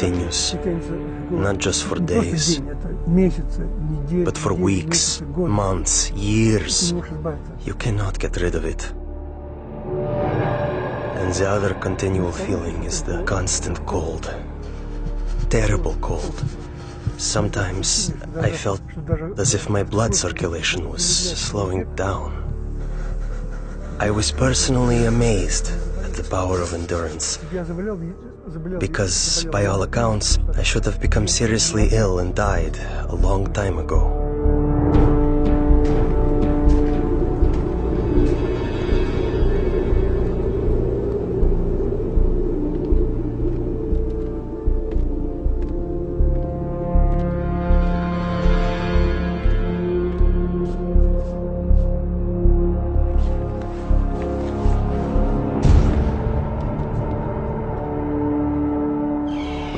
continues, not just for days, but for weeks, months, years. You cannot get rid of it. And the other continual feeling is the constant cold. Terrible cold. Sometimes I felt as if my blood circulation was slowing down. I was personally amazed at the power of endurance, because by all accounts, I should have become seriously ill and died a long time ago.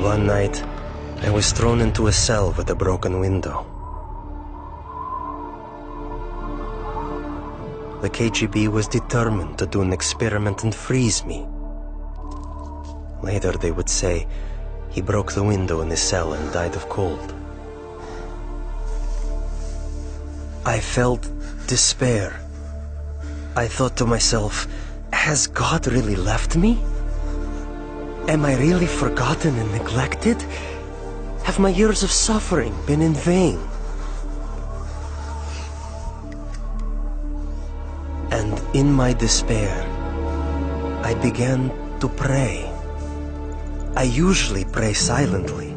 One night, I was thrown into a cell with a broken window. The KGB was determined to do an experiment and freeze me. Later they would say he broke the window in his cell and died of cold. I felt despair. I thought to myself, has God really left me? Am I really forgotten and neglected? Have my years of suffering been in vain? And in my despair, I began to pray. I usually pray silently,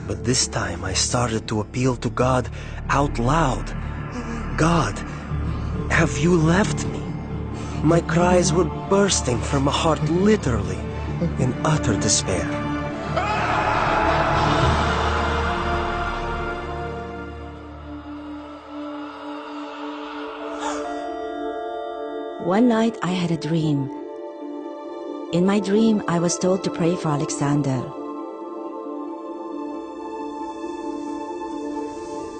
but this time I started to appeal to God out loud. God, have you left me? My cries were bursting from my heart literally, in utter despair. One night I had a dream. In my dream, I was told to pray for Alexander.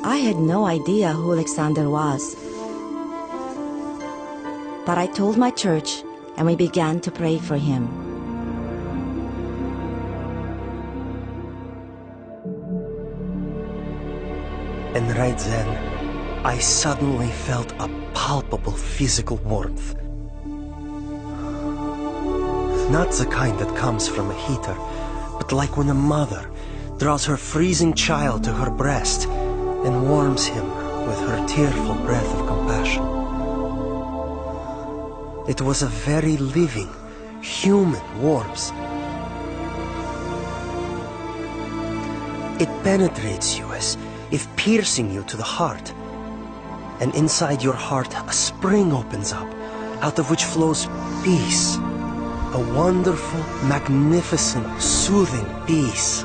I had no idea who Alexander was. But I told my church, and we began to pray for him. And right then, I suddenly felt a palpable physical warmth. Not the kind that comes from a heater, but like when a mother draws her freezing child to her breast and warms him with her tearful breath of compassion. It was a very living, human warmth. It penetrates you as if piercing you to the heart. And inside your heart, a spring opens up, out of which flows peace. A wonderful, magnificent, soothing peace.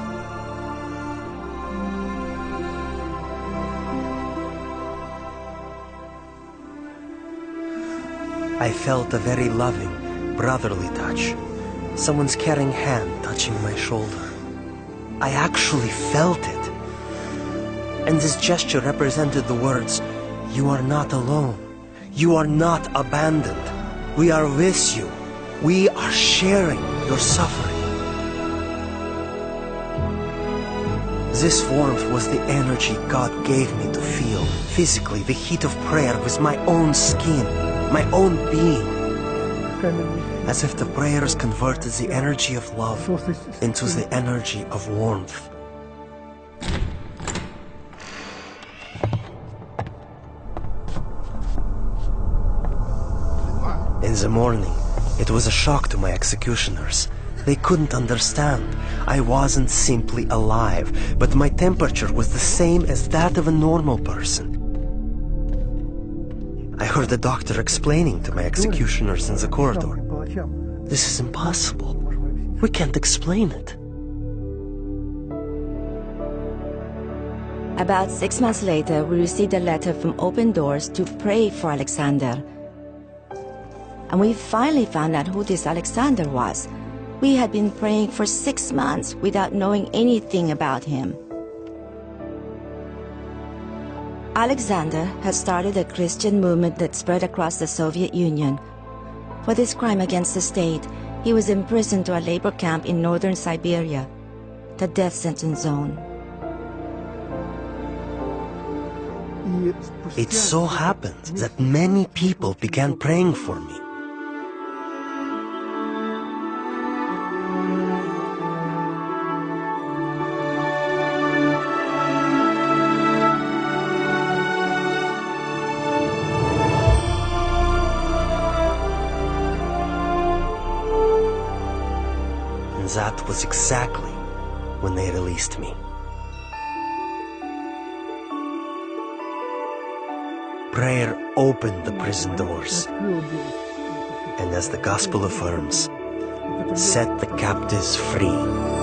I felt a very loving, brotherly touch. Someone's caring hand touching my shoulder. I actually felt it. And this gesture represented the words, "You are not alone. You are not abandoned. We are with you. We are sharing your suffering." This warmth was the energy God gave me to feel physically the heat of prayer with my own skin, my own being. As if the prayers converted the energy of love into the energy of warmth. In the morning, it was a shock to my executioners. They couldn't understand. I wasn't simply alive, but my temperature was the same as that of a normal person. I heard the doctor explaining to my executioners in the corridor, "This is impossible. We can't explain it." About 6 months later, we received a letter from Open Doors to pray for Alexander. And we finally found out who this Alexander was. We had been praying for 6 months without knowing anything about him. Alexander had started a Christian movement that spread across the Soviet Union. For this crime against the state, he was imprisoned to a labor camp in northern Siberia. the death sentence zone. It so happened that many people began praying for me. And that was exactly when they released me. Prayer opened the prison doors, and as the gospel affirms, set the captives free.